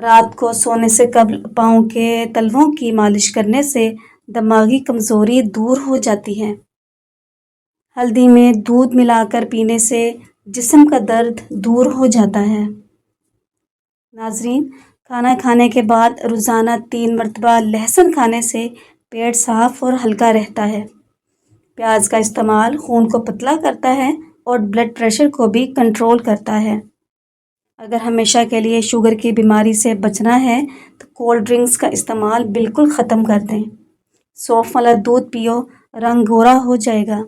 رات کو سونے سے قبل پاؤں کے تلووں کی مالش کرنے سے دماغی کمزوری دور ہو جاتی ہے۔ ہلدی میں دودھ ملا کر پینے سے جسم کا درد دور ہو جاتا ہے۔ ناظرین، کھانا کھانے کے بعد روزانہ 3 مرتبہ لہسن کھانے سے پیٹ صاف اور ہلکا رہتا ہے۔ پیاز کا استعمال خون کو پتلا کرتا ہے اور بلڈ پریشر کو بھی کنٹرول کرتا ہے۔ اگر ہمیشہ کے لیے شوگر کی بیماری سے بچنا ہے تو کولڈ ڈرنکس کا استعمال بالکل ختم کر دیں۔ سونف والا دودھ پیو، رنگ گورا ہو جائے گا۔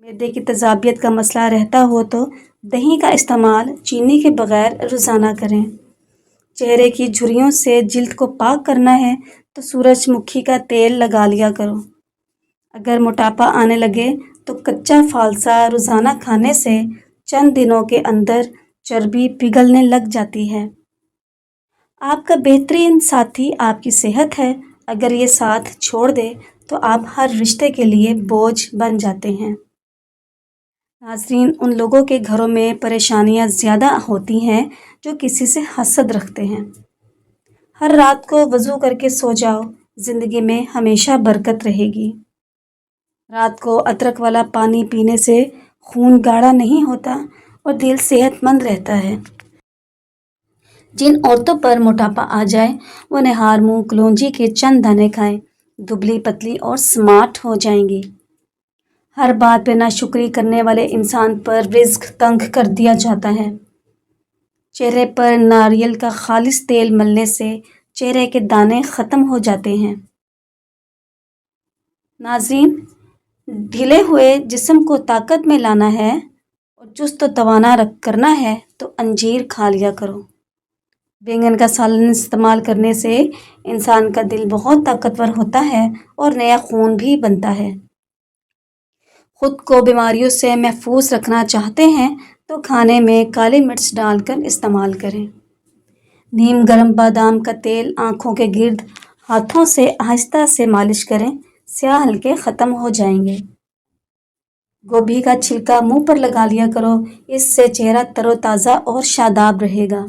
معدے کی تیزابیت کا مسئلہ رہتا ہو تو دہی کا استعمال چینی کے بغیر روزانہ کریں۔ چہرے کی جھریوں سے جلد کو پاک کرنا ہے تو سورج مکھی کا تیل لگا لیا کرو۔ اگر موٹاپا آنے لگے تو کچا فالسا روزانہ کھانے سے چند دنوں کے اندر چربی پگھلنے لگ جاتی ہے۔ آپ کا بہترین ساتھی آپ کی صحت ہے۔ اگر یہ ساتھ چھوڑ دے تو آپ ہر رشتے کے لیے بوجھ بن جاتے ہیں۔ ناظرین، ان لوگوں کے گھروں میں پریشانیاں زیادہ ہوتی ہیں جو کسی سے حسد رکھتے ہیں۔ ہر رات کو وضو کر کے سو جاؤ، زندگی میں ہمیشہ برکت رہے گی۔ رات کو ادرک والا پانی پینے سے خون گاڑھا نہیں ہوتا اور دل صحت مند رہتا ہے۔ جن عورتوں پر موٹاپا آ جائے وہ نہار منہ کلونجی کے چند دانے کھائیں، دبلی پتلی اور سمارٹ ہو جائیں گی۔ ہر بات پہ ناشکری کرنے والے انسان پر رزق تنگ کر دیا جاتا ہے۔ چہرے پر ناریل کا خالص تیل ملنے سے چہرے کے دانے ختم ہو جاتے ہیں۔ ناظرین، ڈھیلے ہوئے جسم کو طاقت میں لانا ہے اور چست و توانا کرنا ہے تو انجیر کھا لیا کرو۔ بینگن کا سالن استعمال کرنے سے انسان کا دل بہت طاقتور ہوتا ہے اور نیا خون بھی بنتا ہے۔ خود کو بیماریوں سے محفوظ رکھنا چاہتے ہیں تو کھانے میں کالی مرچ ڈال کر استعمال کریں۔ نیم گرم بادام کا تیل آنکھوں کے گرد ہاتھوں سے آہستہ سے مالش کریں، سیاہ ہلکے ختم ہو جائیں گے۔ گوبھی کا چھلکا منہ پر لگا لیا کرو، اس سے چہرہ تر و تازہ اور شاداب رہے گا۔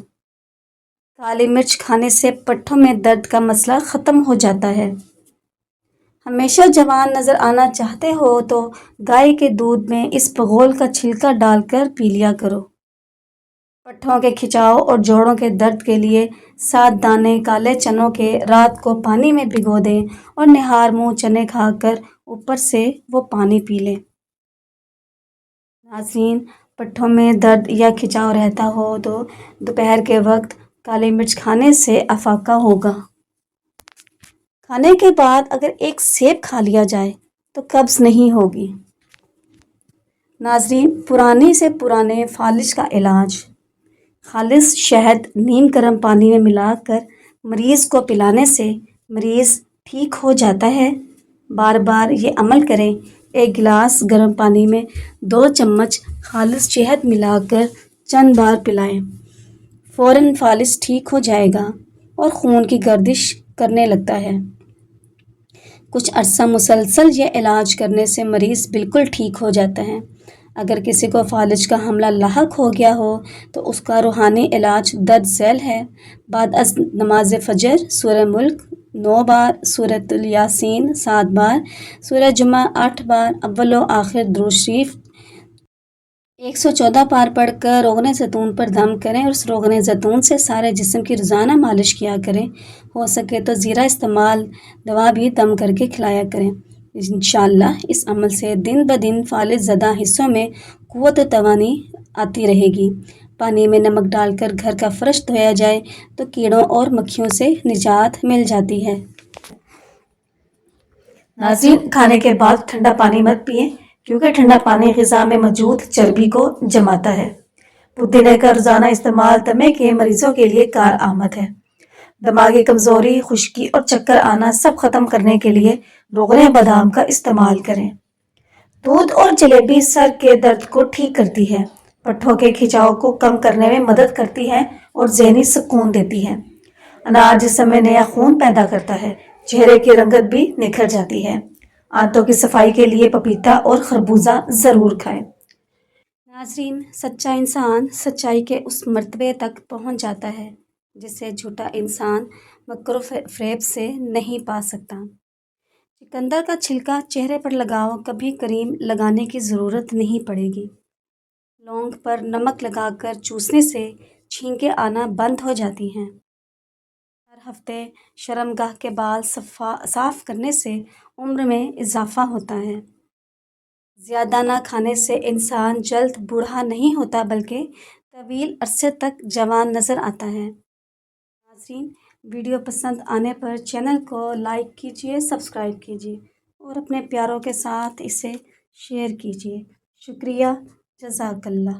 کالی مرچ کھانے سے پٹھوں میں درد کا مسئلہ ختم ہو جاتا ہے۔ ہمیشہ جوان نظر آنا چاہتے ہو تو گائے کے دودھ میں اس بغول کا چھلکا ڈال کر پی لیا کرو۔ پٹھوں کے کھچاؤ اور جوڑوں کے درد کے لیے 7 دانے کالے چنوں کے رات کو پانی میں بھگو دیں اور نہار منہ چنے کھا کر اوپر سے وہ پانی پی لیں۔ ناظرین، پٹھوں میں درد یا کھچاؤ رہتا ہو تو دوپہر کے وقت کالی مرچ کھانے سے افاقہ ہوگا۔ کھانے کے بعد اگر ایک سیب کھا لیا جائے تو قبض نہیں ہوگی۔ ناظرین، پرانے سے پرانے فالج کا علاج خالص شہد نیم گرم پانی میں ملا کر مریض کو پلانے سے مریض ٹھیک ہو جاتا ہے۔ بار بار یہ عمل کریں۔ 1 گلاس گرم پانی میں 2 چمچ خالص شہد ملا کر چند بار پلائیں، فوراً فالج ٹھیک ہو جائے گا اور خون کی گردش کرنے لگتا ہے۔ کچھ عرصہ مسلسل یہ علاج کرنے سے مریض بالکل ٹھیک ہو جاتا ہے۔ اگر کسی کو فالج کا حملہ لاحق ہو گیا ہو تو اس کا روحانی علاج درج ذیل ہے۔ بعد از نماز فجر سورہ ملک 9 بار، سورۃ الیاسین 7 بار، سورہ جمعہ 8 بار، اول و آخر درود شریف 114 بار پڑھ کر روغن زیتون پر دم کریں اور اس روغن زیتون سے سارے جسم کی روزانہ مالش کیا کریں۔ ہو سکے تو زیرہ استعمال دوا بھی دم کر کے کھلایا کریں۔ انشاءاللہ اس عمل سے دن بدن فالج زدہ حصوں میں قوت و توانائی آتی رہے گی۔ پانی میں نمک ڈال کر گھر کا فرش دھویا جائے تو کیڑوں اور مکھیوں سے نجات مل جاتی ہے۔ ناظرین، کھانے کے بعد ٹھنڈا پانی مت پئیں کیونکہ ٹھنڈا پانی غذا میں موجود چربی کو جماتا ہے۔ پودینے کا روزانہ استعمال دمے کے مریضوں کے لیے کارآمد ہے۔ دماغی کمزوری، خشکی اور چکر آنا سب ختم کرنے کے لیے روغن بادام کا استعمال کریں۔ دودھ اور جلیبی سر کے درد کو ٹھیک کرتی ہے، پٹھوں کے کھچاؤ کو کم کرنے میں مدد کرتی ہے اور ذہنی سکون دیتی ہے۔ انار جسم میں نیا خون پیدا کرتا ہے، چہرے کی رنگت بھی نکھر جاتی ہے۔ آنتوں کی صفائی کے لیے پپیتا اور خربوزہ ضرور کھائیں۔ ناظرین، سچا انسان سچائی کے اس مرتبے تک پہنچ جاتا ہے جسے جھوٹا انسان مکر و فریب سے نہیں پا سکتا۔ چقندر کا چھلکا چہرے پر لگاؤ، کبھی کریم لگانے کی ضرورت نہیں پڑے گی۔ لونگ پر نمک لگا کر چوسنے سے چھینکیں آنا بند ہو جاتی ہیں۔ ہر ہفتے شرمگاہ کے بال صاف کرنے سے عمر میں اضافہ ہوتا ہے۔ زیادہ نہ کھانے سے انسان جلد بوڑھا نہیں ہوتا بلکہ طویل عرصے تک جوان نظر آتا ہے۔ ناظرین، ویڈیو پسند آنے پر چینل کو لائک کیجیے، سبسکرائب کیجیے اور اپنے پیاروں کے ساتھ اسے شیئر کیجیے۔ شکریہ، جزاک اللہ۔